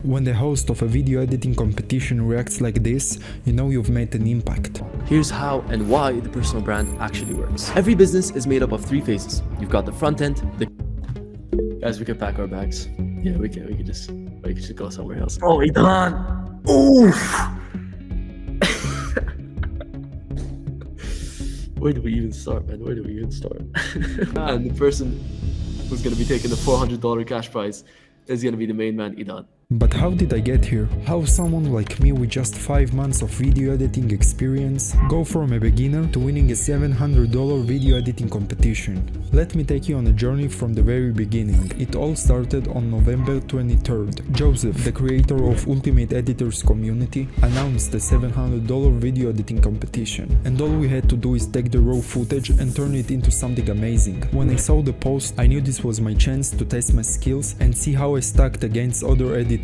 When the host of a video editing competition reacts like this, you know you've made an impact. Here's how and why the personal brand actually works. Every business is made up of three phases. You've got the front end, Guys, we can pack our bags. Yeah, we can just go somewhere else. Oh, Idan! Oof! Where do we even start, man? Where do we even start? And the person who's gonna be taking the $400 cash prize is gonna be the main man, Idan. But how did I get here? How someone like me with just 5 months of video editing experience go from a beginner to winning a $700 video editing competition? Let me take you on a journey from the very beginning. It all started on November 23rd. Joseph, the creator of Ultimate Editors Community, announced the $700 video editing competition. And all we had to do is take the raw footage and turn it into something amazing. When I saw the post, I knew this was my chance to test my skills and see how I stacked against other editors.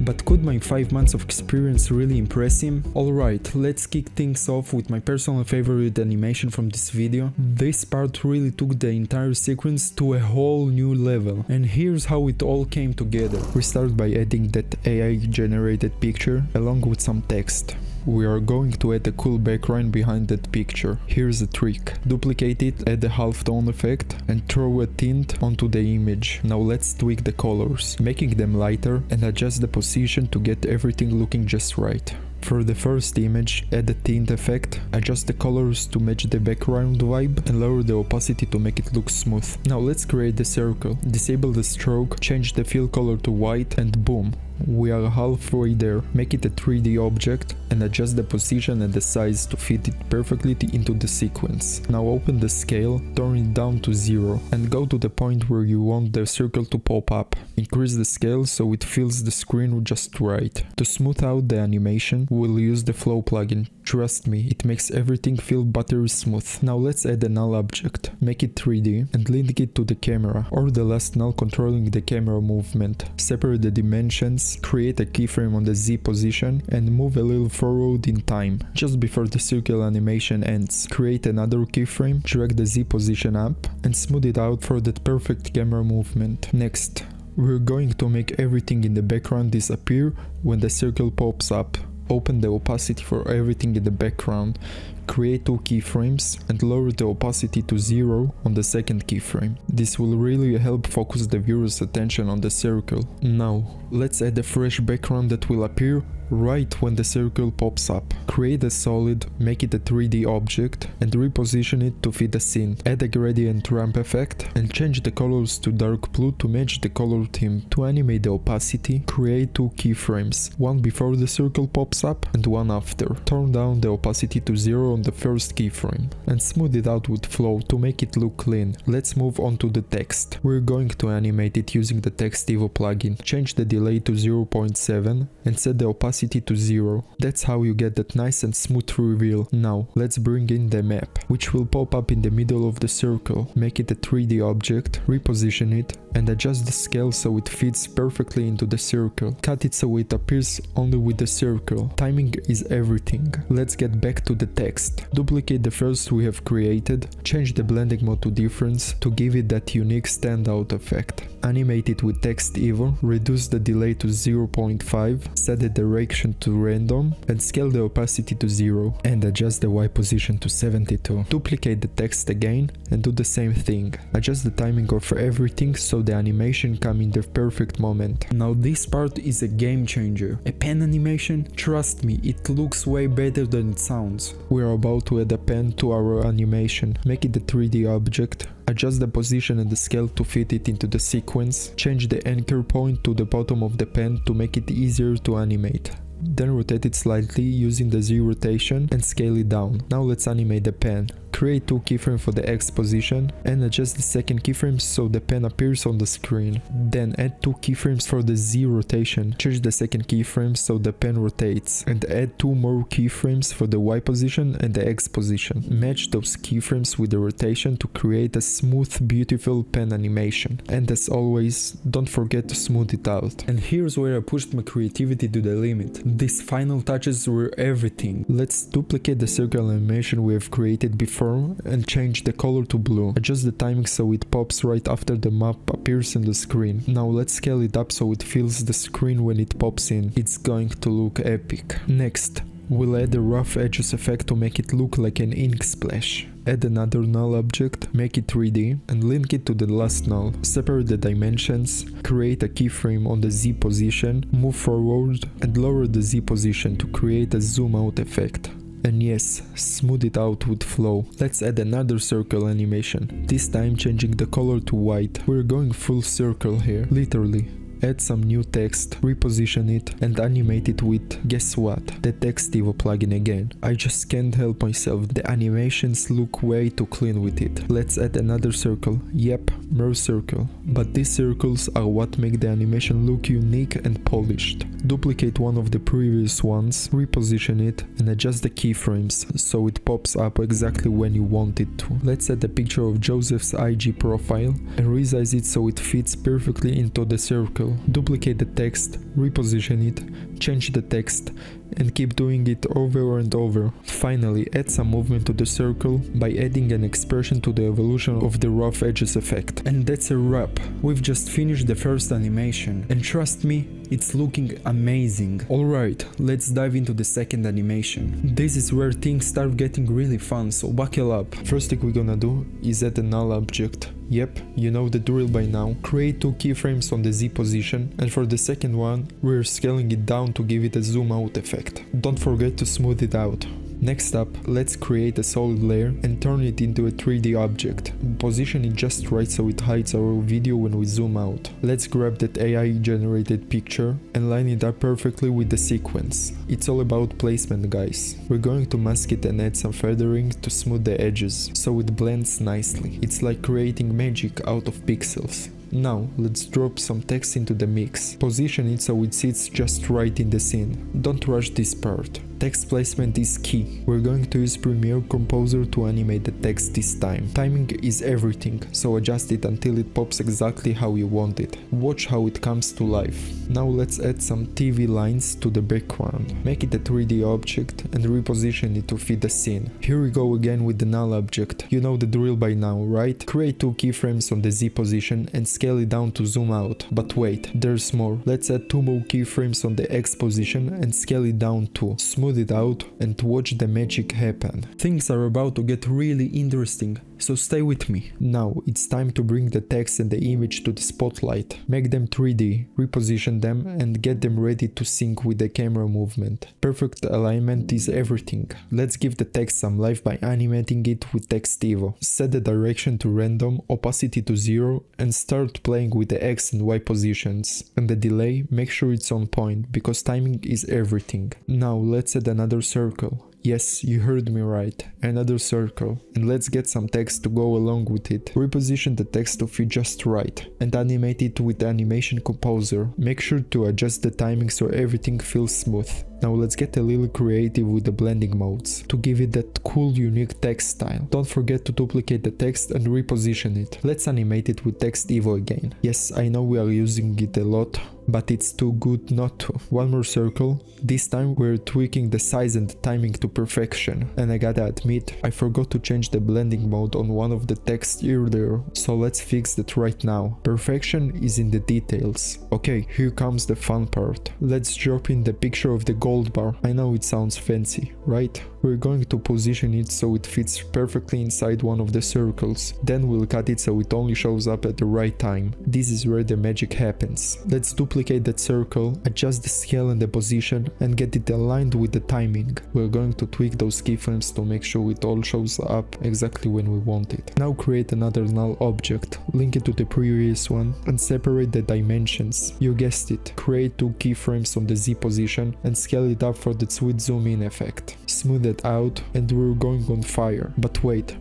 But could my 5 months of experience really impress him? Alright, let's kick things off with my personal favorite animation from this video. This part really took the entire sequence to a whole new level, and here's how it all came together. We start by adding that AI generated picture along with some text. We are going to add a cool background behind that picture. Here's a trick. Duplicate it, add a halftone effect and throw a tint onto the image. Now let's tweak the colors, making them lighter and adjust the position to get everything looking just right. For the first image, add a tint effect, adjust the colors to match the background vibe and lower the opacity to make it look smooth. Now let's create the circle, disable the stroke, change the fill color to white and boom. We are halfway there. Make it a 3D object and adjust the position and the size to fit it perfectly into the sequence. Now open the scale, turn it down to 0 and go to the point where you want the circle to pop up. Increase the scale so it fills the screen just right. To smooth out the animation, we'll use the Flow plugin. Trust me, it makes everything feel buttery smooth. Now let's add a null object, make it 3D and link it to the camera or the last null controlling the camera movement. Separate the dimensions, create a keyframe on the Z position and move a little forward in time, just before the circle animation ends. Create another keyframe, drag the Z position up and smooth it out for that perfect camera movement. Next, we're going to make everything in the background disappear when the circle pops up. Open the opacity for everything in the background, create 2 keyframes and lower the opacity to 0 on the second keyframe. This will really help focus the viewer's attention on the circle. Now, let's add a fresh background that will appear right when the circle pops up. Create a solid, make it a 3D object and reposition it to fit the scene. Add a gradient ramp effect and change the colors to dark blue to match the color theme. To animate the opacity, create 2 keyframes, one before the circle pops up and one after. Turn down the opacity to 0 on the first keyframe and smooth it out with Flow to make it look clean. Let's move on to the text. We're going to animate it using the Text Evo plugin. Change the delay to 0.7 and set the opacity to 0. That's how you get that nice and smooth reveal. Now let's bring in the map, which will pop up in the middle of the circle. Make it a 3D object, reposition it and adjust the scale so it fits perfectly into the circle. Cut it so it appears only with the circle. Timing is everything. Let's get back to the text. Duplicate the first we have created, change the blending mode to difference to give it that unique standout effect. Animate it with Text Evo, reduce the delay to 0.5, set the direction to random and scale the opacity to 0 and adjust the Y position to 72. Duplicate the text again and do the same thing. Adjust the timing of everything so the animation come in the perfect moment. Now this part is a game changer. A pen animation? Trust me, it looks way better than it sounds. We are about to add a pen to our animation. Make it a 3D object. Adjust the position and the scale to fit it into the sequence. Change the anchor point to the bottom of the pen to make it easier to animate. Then rotate it slightly using the Z rotation and scale it down. Now let's animate the pen. Create 2 keyframes for the X position and adjust the second keyframe so the pen appears on the screen. Then add 2 keyframes for the Z rotation. Change the second keyframe so the pen rotates and add 2 more keyframes for the Y position and the X position. Match those keyframes with the rotation to create a smooth, beautiful pen animation. And as always, don't forget to smooth it out. And here's where I pushed my creativity to the limit. These final touches were everything. Let's duplicate the circle animation we have created before bar and change the color to blue. Adjust the timing so it pops right after the map appears on the screen. Now let's scale it up so it fills the screen when it pops in. It's going to look epic. Next, we'll add a rough edges effect to make it look like an ink splash. Add another null object, make it 3D, and link it to the last null. Separate the dimensions, create a keyframe on the Z position, move forward, and lower the Z position to create a zoom out effect. And yes, smooth it out with flow. Let's add another circle animation, this time changing the color to white. We're going full circle here, literally. Add some new text, reposition it, and animate it with, guess what, the TextEvo plugin again. I just can't help myself, the animations look way too clean with it. Let's add another circle, yep, merge circle. But these circles are what make the animation look unique and polished. Duplicate one of the previous ones, reposition it, and adjust the keyframes so it pops up exactly when you want it to. Let's add a picture of Joseph's IG profile and resize it so it fits perfectly into the circle. Duplicate the text, reposition it, change the text, and keep doing it over and over. Finally, add some movement to the circle by adding an expression to the evolution of the rough edges effect. And that's a wrap. We've just finished the first animation, and trust me, it's looking amazing. Alright, let's dive into the second animation. This is where things start getting really fun, so buckle up. First thing we're gonna do is add a null object. Yep, you know the drill by now. Create 2 keyframes on the Z position, and for the second one, we're scaling it down to give it a zoom out effect. Don't forget to smooth it out. Next up, let's create a solid layer and turn it into a 3D object. Position it just right so it hides our video when we zoom out. Let's grab that AI generated picture and line it up perfectly with the sequence. It's all about placement, guys. We're going to mask it and add some feathering to smooth the edges so it blends nicely. It's like creating magic out of pixels. Now, let's drop some text into the mix. Position it so it sits just right in the scene. Don't rush this part. Text placement is key. We're going to use Premiere Composer to animate the text this time. Timing is everything, so adjust it until it pops exactly how you want it. Watch how it comes to life. Now let's add some TV lines to the background. Make it a 3D object and reposition it to fit the scene. Here we go again with the null object. You know the drill by now, right? Create 2 keyframes on the Z position and scale it down to zoom out. But wait, there's more. Let's add 2 more keyframes on the X position and scale it down too. Smooth it out and watch the magic happen. Things are about to get really interesting, so stay with me. Now it's time to bring the text and the image to the spotlight. Make them 3D, reposition them, and get them ready to sync with the camera movement. Perfect alignment is everything. Let's give the text some life by animating it with TextEvo. Set the direction to random, opacity to 0, and start playing with the X and Y positions. And the delay, make sure it's on point, because timing is everything. Now let's add another circle. Yes, you heard me right, another circle, and let's get some text to go along with it. Reposition the text to fit just right, and animate it with the Animation Composer. Make sure to adjust the timing so everything feels smooth. Now let's get a little creative with the blending modes, to give it that cool unique text style. Don't forget to duplicate the text and reposition it. Let's animate it with TextEvo again. Yes, I know we are using it a lot, but it's too good not to. One more circle. This time we're tweaking the size and the timing to perfection. And I gotta admit, I forgot to change the blending mode on one of the text earlier, so let's fix that right now. Perfection is in the details. Okay, here comes the fun part. Let's drop in the picture of the gold bar. I know it sounds fancy, right? We're going to position it so it fits perfectly inside one of the circles. Then we'll cut it so it only shows up at the right time. This is where the magic happens. Let's duplicate that circle, adjust the scale and the position, and get it aligned with the timing. We're going to tweak those keyframes to make sure it all shows up exactly when we want it. Now create another null object, link it to the previous one, and separate the dimensions. You guessed it, create 2 keyframes on the Z position and scale it up for the sweet zoom in effect. Smooth it out and we're going on fire. But wait,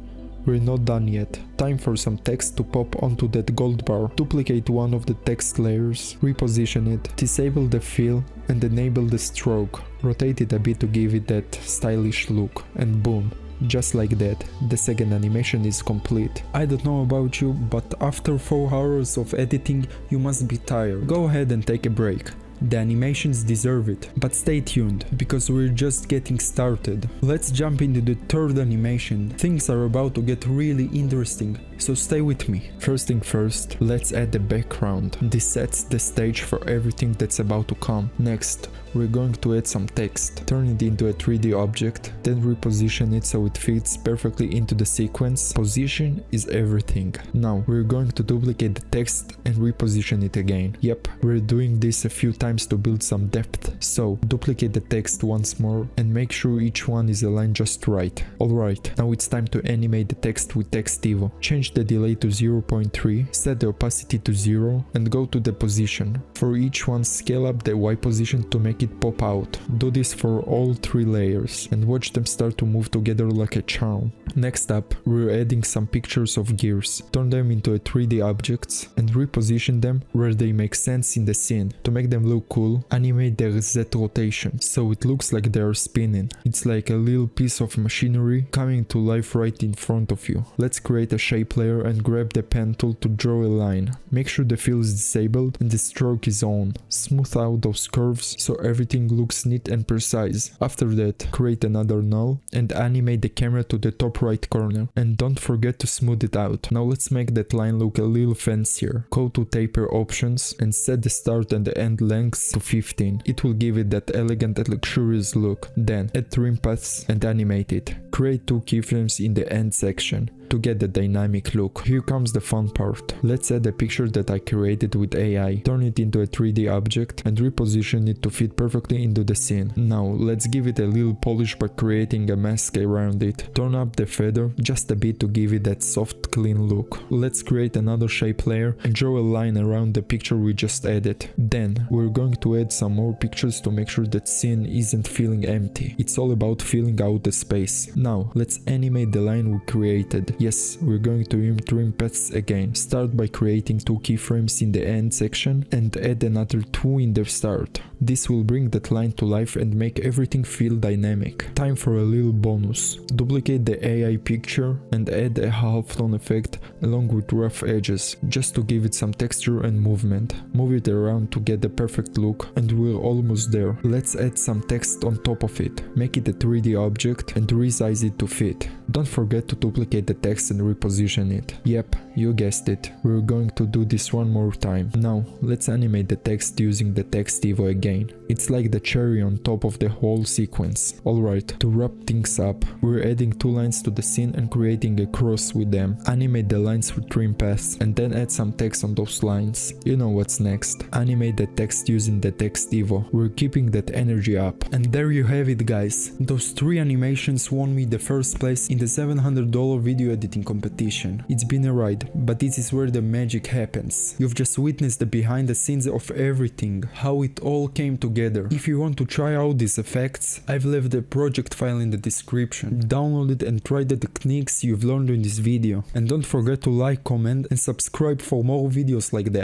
we're not done yet. Time for some text to pop onto that gold bar. Duplicate one of the text layers, reposition it, disable the fill and enable the stroke. Rotate it a bit to give it that stylish look, and boom. Just like that, the second animation is complete. I don't know about you, but after 4 hours of editing, you must be tired. Go ahead and take a break. The animations deserve it, but stay tuned, because we're just getting started. Let's jump into the third animation. Things are about to get really interesting, so stay with me. First thing first, let's add the background. This sets the stage for everything that's about to come. Next, we're going to add some text, turn it into a 3D object, then reposition it so it fits perfectly into the sequence. Position is everything. Now, we're going to duplicate the text and reposition it again. Yep, we're doing this a few times to build some depth. So, duplicate the text once more and make sure each one is aligned just right. Alright, now it's time to animate the text with TextEvo. Change the delay to 0.3, set the opacity to 0 and go to the position. For each one, scale up the Y position to make it pop out. Do this for all 3 layers and watch them start to move together like a charm. Next up, we're adding some pictures of gears. Turn them into a 3D objects and reposition them where they make sense in the scene. To make them look cool, animate their Z rotation so it looks like they're spinning. It's like a little piece of machinery coming to life right in front of you. Let's create a shape layer and grab the pen tool to draw a line. Make sure the fill is disabled and the stroke is on. Smooth out those curves so everything looks neat and precise. After that, create another null and animate the camera to the top right corner. And don't forget to smooth it out. Now let's make that line look a little fancier. Go to taper options and set the start and the end lengths to 15. It will give it that elegant and luxurious look. Then add trim paths and animate it. Create 2 keyframes in the end section to get the dynamic look. Here comes the fun part. Let's add a picture that I created with AI, turn it into a 3D object and reposition it to fit perfectly into the scene. Now let's give it a little polish by creating a mask around it. Turn up the feather just a bit to give it that soft, clean look. Let's create another shape layer and draw a line around the picture we just added. Then we're going to add some more pictures to make sure that scene isn't feeling empty. It's all about filling out the space. Now let's animate the line we created. Yes, we're going to use trim paths again. Start by creating 2 keyframes in the end section and add another 2 in the start. This will bring that line to life and make everything feel dynamic. Time for a little bonus. Duplicate the AI picture and add a halftone effect along with rough edges, just to give it some texture and movement. Move it around to get the perfect look and we're almost there. Let's add some text on top of it. Make it a 3D object and resize it to fit. Don't forget to duplicate the text and reposition it. Yep, you guessed it. We're going to do this one more time. Now, let's animate the text using the TextEvo again. It's like the cherry on top of the whole sequence. Alright, to wrap things up, we're adding 2 lines to the scene and creating a cross with them. Animate the lines with trim paths and then add some text on those lines. You know what's next. Animate the text using the TextEvo. We're keeping that energy up. And there you have it, guys. Those 3 animations won me the first place in the $700 video editing competition. It's been a ride, but this is where the magic happens. You've just witnessed the behind the scenes of everything, how it all came together. If you want to try out these effects, I've left the project file in the description. Download it and try the techniques you've learned in this video. And don't forget to like, comment and subscribe for more videos like that.